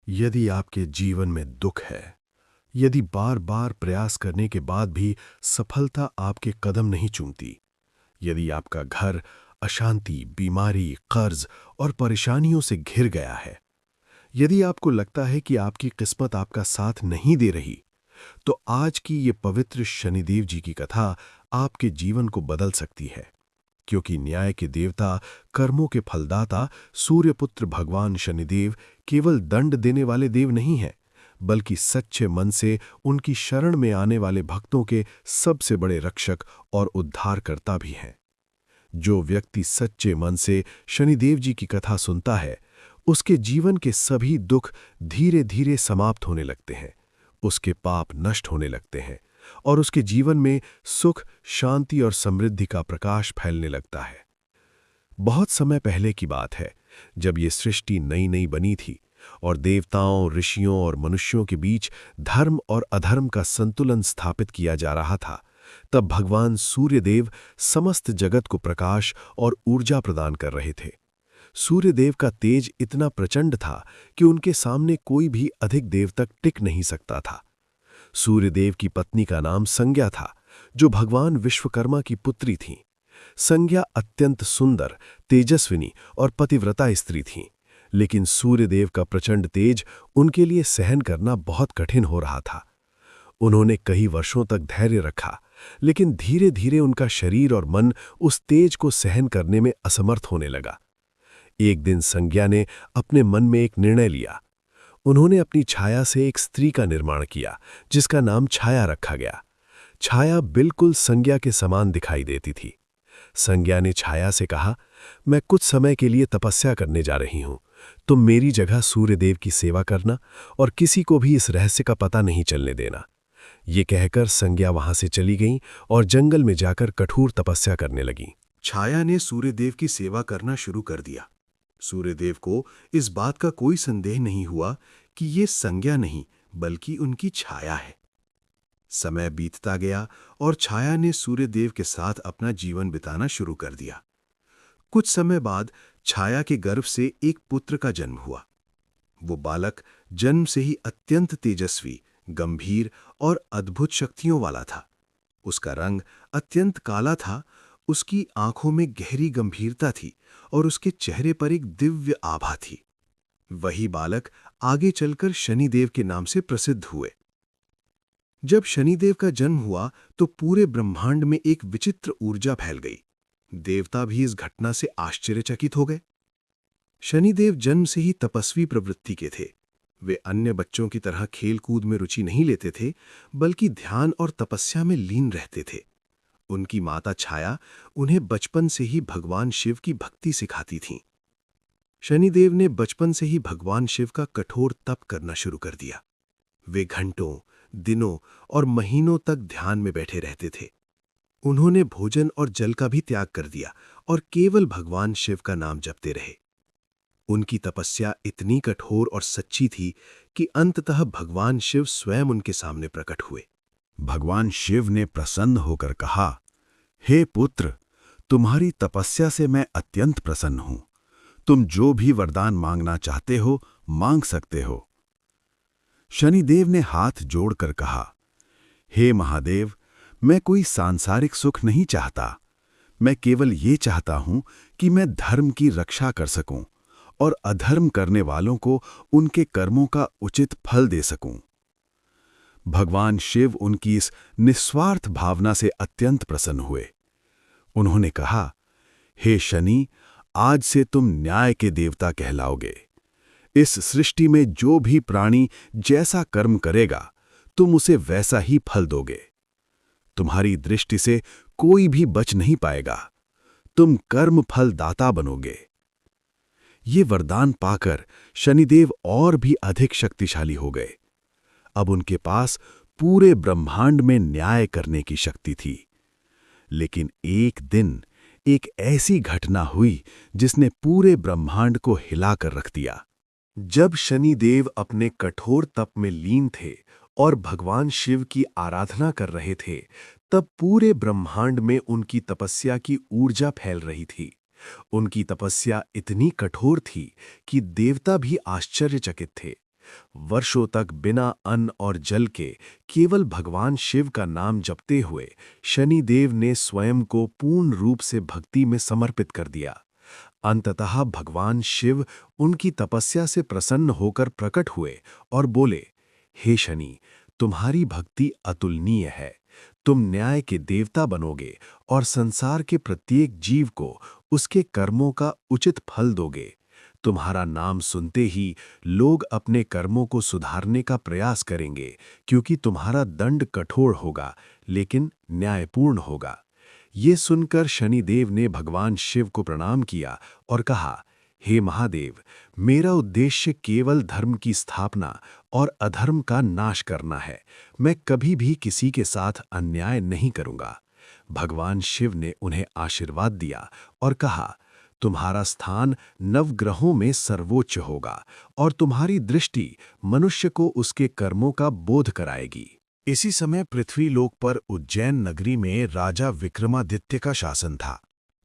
यदि आपके जीवन में दुख है, यदि बार बार प्रयास करने के बाद भी सफलता आपके कदम नहीं चूमती, यदि आपका घर अशांति, बीमारी, कर्ज और परेशानियों से घिर गया है, यदि आपको लगता है कि आपकी किस्मत आपका साथ नहीं दे रही, तो आज की ये पवित्र शनिदेव जी की कथा आपके जीवन को बदल सकती है। क्योंकि न्याय के देवता, कर्मों के फलदाता सूर्यपुत्र भगवान शनिदेव केवल दंड देने वाले देव नहीं हैं, बल्कि सच्चे मन से उनकी शरण में आने वाले भक्तों के सबसे बड़े रक्षक और उद्धारकर्ता भी हैं। जो व्यक्ति सच्चे मन से शनिदेव जी की कथा सुनता है, उसके जीवन के सभी दुख धीरे धीरे समाप्त होने लगते हैं, उसके पाप नष्ट होने लगते हैं और उसके जीवन में सुख, शांति और समृद्धि का प्रकाश फैलने लगता है। बहुत समय पहले की बात है, जब ये सृष्टि नई नई बनी थी और देवताओं, ऋषियों और मनुष्यों के बीच धर्म और अधर्म का संतुलन स्थापित किया जा रहा था, तब भगवान सूर्यदेव समस्त जगत को प्रकाश और ऊर्जा प्रदान कर रहे थे। सूर्यदेव का तेज इतना प्रचंड था कि उनके सामने कोई भी अधिक देर तक टिक नहीं सकता था। सूर्यदेव की पत्नी का नाम संज्ञा था, जो भगवान विश्वकर्मा की पुत्री थीं। संज्ञा अत्यंत सुंदर, तेजस्विनी और पतिव्रता स्त्री थीं, लेकिन सूर्यदेव का प्रचंड तेज उनके लिए सहन करना बहुत कठिन हो रहा था। उन्होंने कई वर्षों तक धैर्य रखा, लेकिन धीरे धीरे उनका शरीर और मन उस तेज को सहन करने में असमर्थ होने लगा। एक दिन संज्ञा ने अपने मन में एक निर्णय लिया। उन्होंने अपनी छाया से एक स्त्री का निर्माण किया, जिसका नाम छाया रखा गया। छाया बिल्कुल संज्ञा के समान दिखाई देती थी। संज्ञा ने छाया से कहा, मैं कुछ समय के लिए तपस्या करने जा रही हूं। तुम मेरी जगह सूर्यदेव की सेवा करना और किसी को भी इस रहस्य का पता नहीं चलने देना। ये कहकर संज्ञा वहां से चली गईं और जंगल में जाकर कठोर तपस्या करने लगीं। छाया ने सूर्यदेव की सेवा करना शुरू कर दिया। सूर्यदेव को इस बात का कोई संदेह नहीं हुआ कि ये संज्ञा नहीं, बल्कि उनकी छाया है। समय बीतता गया और छाया ने सूर्यदेव के साथ अपना जीवन बिताना शुरू कर दिया। कुछ समय बाद छाया के गर्भ से एक पुत्र का जन्म हुआ। वो बालक जन्म से ही अत्यंत तेजस्वी, गंभीर और अद्भुत शक्तियों वाला था। उसका रंग अत्यंत काला था, उसकी आंखों में गहरी गंभीरता थी और उसके चेहरे पर एक दिव्य आभा थी। वही बालक आगे चलकर शनिदेव के नाम से प्रसिद्ध हुए। जब शनिदेव का जन्म हुआ तो पूरे ब्रह्मांड में एक विचित्र ऊर्जा फैल गई। देवता भी इस घटना से आश्चर्यचकित हो गए। शनिदेव जन्म से ही तपस्वी प्रवृत्ति के थे। वे अन्य बच्चों की तरह खेलकूद में रुचि नहीं लेते थे, बल्कि ध्यान और तपस्या में लीन रहते थे। उनकी माता छाया उन्हें बचपन से ही भगवान शिव की भक्ति सिखाती थीं। शनिदेव ने बचपन से ही भगवान शिव का कठोर तप करना शुरू कर दिया। वे घंटों, दिनों और महीनों तक ध्यान में बैठे रहते थे। उन्होंने भोजन और जल का भी त्याग कर दिया और केवल भगवान शिव का नाम जपते रहे। उनकी तपस्या इतनी कठोर और सच्ची थी कि अंततः भगवान शिव स्वयं उनके सामने प्रकट हुए। भगवान शिव ने प्रसन्न होकर कहा, हे पुत्र, तुम्हारी तपस्या से मैं अत्यंत प्रसन्न हूं। तुम जो भी वरदान मांगना चाहते हो, मांग सकते हो। शनिदेव ने हाथ जोड़कर कहा, हे महादेव, मैं कोई सांसारिक सुख नहीं चाहता। मैं केवल ये चाहता हूं कि मैं धर्म की रक्षा कर सकूं और अधर्म करने वालों को उनके कर्मों का उचित फल दे सकूं। भगवान शिव उनकी इस निस्वार्थ भावना से अत्यंत प्रसन्न हुए। उन्होंने कहा, हे शनि, आज से तुम न्याय के देवता कहलाओगे। इस सृष्टि में जो भी प्राणी जैसा कर्म करेगा, तुम उसे वैसा ही फल दोगे। तुम्हारी दृष्टि से कोई भी बच नहीं पाएगा। तुम कर्म फल दाता बनोगे। ये वरदान पाकर शनिदेव और भी अधिक शक्तिशाली हो गए। अब उनके पास पूरे ब्रह्मांड में न्याय करने की शक्ति थी। लेकिन एक दिन एक ऐसी घटना हुई जिसने पूरे ब्रह्मांड को हिलाकर रख दिया। जब शनिदेव अपने कठोर तप में लीन थे और भगवान शिव की आराधना कर रहे थे, तब पूरे ब्रह्मांड में उनकी तपस्या की ऊर्जा फैल रही थी। उनकी तपस्या इतनी कठोर थी कि देवता भी आश्चर्यचकित थे। वर्षों तक बिना अन्न और जल के केवल भगवान शिव का नाम जपते हुए शनिदेव ने स्वयं को पूर्ण रूप से भक्ति में समर्पित कर दिया। अंततः भगवान शिव उनकी तपस्या से प्रसन्न होकर प्रकट हुए और बोले, हे शनि, तुम्हारी भक्ति अतुलनीय है। तुम न्याय के देवता बनोगे और संसार के प्रत्येक जीव को उसके कर्मों का उचित फल दोगे। तुम्हारा नाम सुनते ही लोग अपने कर्मों को सुधारने का प्रयास करेंगे, क्योंकि तुम्हारा दंड कठोर होगा लेकिन न्यायपूर्ण होगा। ये सुनकर शनिदेव ने भगवान शिव को प्रणाम किया और कहा, हे महादेव, मेरा उद्देश्य केवल धर्म की स्थापना और अधर्म का नाश करना है। मैं कभी भी किसी के साथ अन्याय नहीं करूंगा। भगवान शिव ने उन्हें आशीर्वाद दिया और कहा, तुम्हारा स्थान नवग्रहों में सर्वोच्च होगा और तुम्हारी दृष्टि मनुष्य को उसके कर्मों का बोध कराएगी। इसी समय पृथ्वीलोक पर उज्जैन नगरी में राजा विक्रमादित्य का शासन था।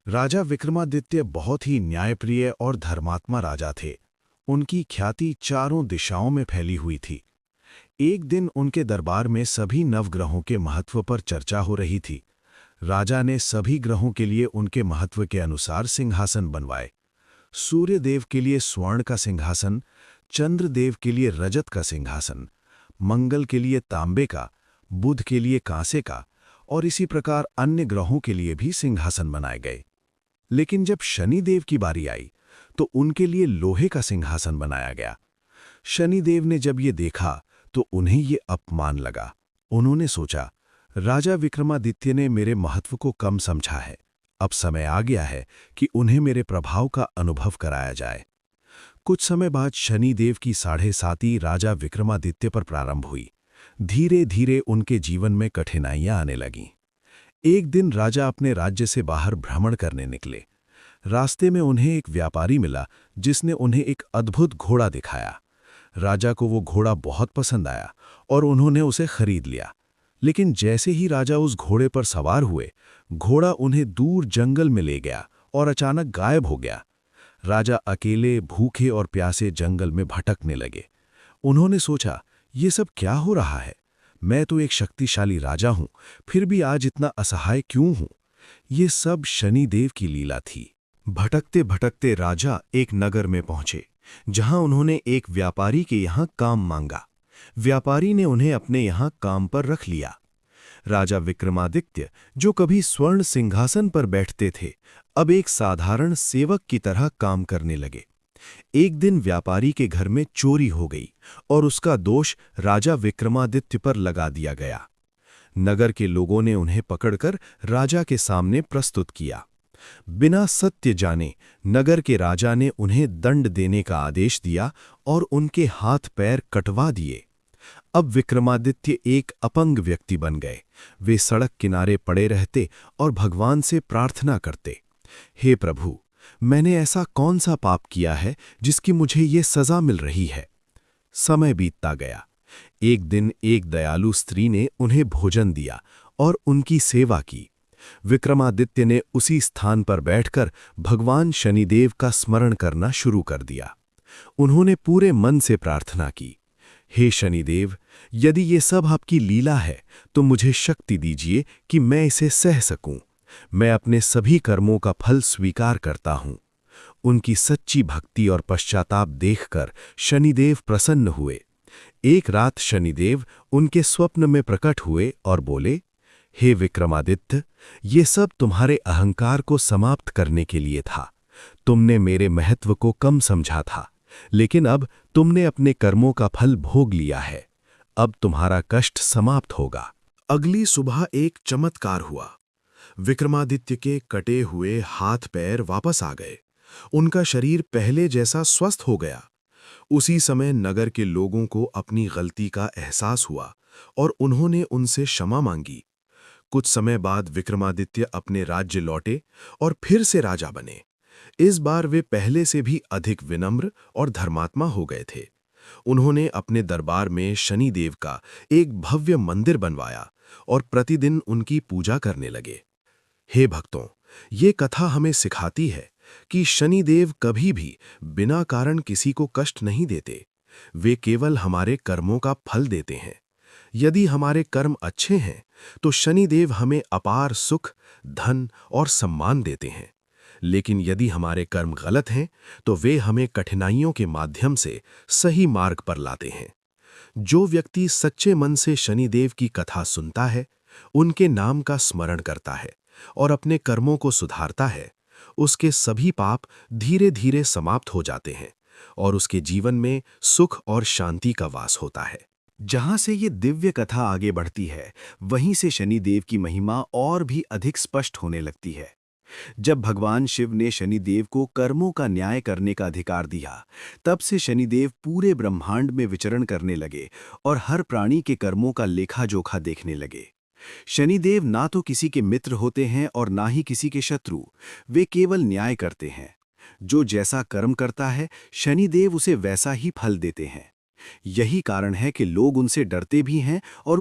राजा विक्रमादित्य बहुत ही न्यायप्रिय और धर्मात्मा राजा थे। उनकी ख्याति चारों दिशाओं में फैली हुई थी। एक दिन उनके दरबार में सभी नवग्रहों के महत्व पर चर्चा हो रही थी। राजा ने सभी ग्रहों के लिए उनके महत्व के अनुसार सिंहासन बनवाए। सूर्यदेव के लिए स्वर्ण का सिंहासन, चंद्रदेव के लिए रजत का सिंहासन, मंगल के लिए तांबे का, बुध के लिए कांसे का और इसी प्रकार अन्य ग्रहों के लिए भी सिंहासन बनाए गए। लेकिन जब शनिदेव की बारी आई तो उनके लिए लोहे का सिंहासन बनाया गया। शनिदेव ने जब ये देखा तो उन्हें ये अपमान लगा। उन्होंने सोचा, राजा विक्रमादित्य ने मेरे महत्व को कम समझा है। अब समय आ गया है कि उन्हें मेरे प्रभाव का अनुभव कराया जाए। कुछ समय बाद शनिदेव की 7.5 राजा विक्रमादित्य पर प्रारंभ हुई। धीरे धीरे उनके जीवन में कठिनाइयां आने लगीं। एक दिन राजा अपने राज्य से बाहर भ्रमण करने निकले। रास्ते में उन्हें एक व्यापारी मिला जिसने उन्हें एक अद्भुत घोड़ा दिखाया। राजा को वो घोड़ा बहुत पसंद आया और उन्होंने उसे खरीद लिया। लेकिन जैसे ही राजा उस घोड़े पर सवार हुए, घोड़ा उन्हें दूर जंगल में ले गया और अचानक गायब हो गया। राजा अकेले, भूखे और प्यासे जंगल में भटकने लगे। उन्होंने सोचा, ये सब क्या हो रहा है? मैं तो एक शक्तिशाली राजा हूं, फिर भी आज इतना असहाय क्यों हूं? ये सब शनिदेव की लीला थी। भटकते भटकते राजा एक नगर में पहुंचे, जहां उन्होंने एक व्यापारी के यहां काम मांगा। व्यापारी ने उन्हें अपने यहां काम पर रख लिया। राजा विक्रमादित्य, जो कभी स्वर्ण सिंहासन पर बैठते थे, अब एक साधारण सेवक की तरह काम करने लगे। एक दिन व्यापारी के घर में चोरी हो गई और उसका दोष राजा विक्रमादित्य पर लगा दिया गया। नगर के लोगों ने उन्हें पकड़कर राजा के सामने प्रस्तुत किया। बिना सत्य जाने नगर के राजा ने उन्हें दंड देने का आदेश दिया और उनके हाथ पैर कटवा दिए। अब विक्रमादित्य एक अपंग व्यक्ति बन गए। वे सड़क किनारे पड़े रहते और भगवान से प्रार्थना करते, हे प्रभु, मैंने ऐसा कौन सा पाप किया है जिसकी मुझे ये सजा मिल रही है? समय बीतता गया। एक दिन एक दयालु स्त्री ने उन्हें भोजन दिया और उनकी सेवा की। विक्रमादित्य ने उसी स्थान पर बैठकर भगवान शनिदेव का स्मरण करना शुरू कर दिया। उन्होंने पूरे मन से प्रार्थना की, हे शनिदेव, यदि ये सब आपकी लीला है तो मुझे शक्ति दीजिए कि मैं इसे सह सकूं। मैं अपने सभी कर्मों का फल स्वीकार करता हूं। उनकी सच्ची भक्ति और पश्चाताप देखकर शनिदेव प्रसन्न हुए। एक रात शनिदेव उनके स्वप्न में प्रकट हुए और बोले, हे विक्रमादित्य, ये सब तुम्हारे अहंकार को समाप्त करने के लिए था। तुमने मेरे महत्व को कम समझा था, लेकिन अब तुमने अपने कर्मों का फल भोग लिया है। अब तुम्हारा कष्ट समाप्त होगा। अगली सुबह एक चमत्कार हुआ। विक्रमादित्य के कटे हुए हाथ पैर वापस आ गए। उनका शरीर पहले जैसा स्वस्थ हो गया। उसी समय नगर के लोगों को अपनी गलती का एहसास हुआ और उन्होंने उनसे क्षमा मांगी। कुछ समय बाद विक्रमादित्य अपने राज्य लौटे और फिर से राजा बने। इस बार वे पहले से भी अधिक विनम्र और धर्मात्मा हो गए थे। उन्होंने अपने दरबार में शनिदेव का एक भव्य मंदिर बनवाया और प्रतिदिन उनकी पूजा करने लगे। हे भक्तों, ये कथा हमें सिखाती है कि शनिदेव कभी भी बिना कारण किसी को कष्ट नहीं देते। वे केवल हमारे कर्मों का फल देते हैं। यदि हमारे कर्म अच्छे हैं तो शनिदेव हमें अपार सुख, धन और सम्मान देते हैं। लेकिन यदि हमारे कर्म गलत हैं तो वे हमें कठिनाइयों के माध्यम से सही मार्ग पर लाते हैं। जो व्यक्ति सच्चे मन से शनिदेव की कथा सुनता है, उनके नाम का स्मरण करता है और अपने कर्मों को सुधारता है, उसके सभी पाप धीरे धीरे समाप्त हो जाते हैं और उसके जीवन में सुख और शांति का वास होता है। जहां से ये दिव्य कथा आगे बढ़ती है, वहीं से शनिदेव की महिमा और भी अधिक स्पष्ट होने लगती है। जब भगवान शिव ने शनिदेव को कर्मों का न्याय करने का अधिकार दिया, तब से शनिदेव पूरे ब्रह्मांड में विचरण करने लगे और हर प्राणी के कर्मों का लेखा-जोखा देखने लगे। शनिदेव ना तो किसी के मित्र होते हैं और ना ही किसी के शत्रु, वे केवल न्याय करते हैं। जो जैसा कर्म करता है, शनिदेव उसे वैसा ही फल देते हैं। यही कारण है कि लोग उनसे डरते भी हैं और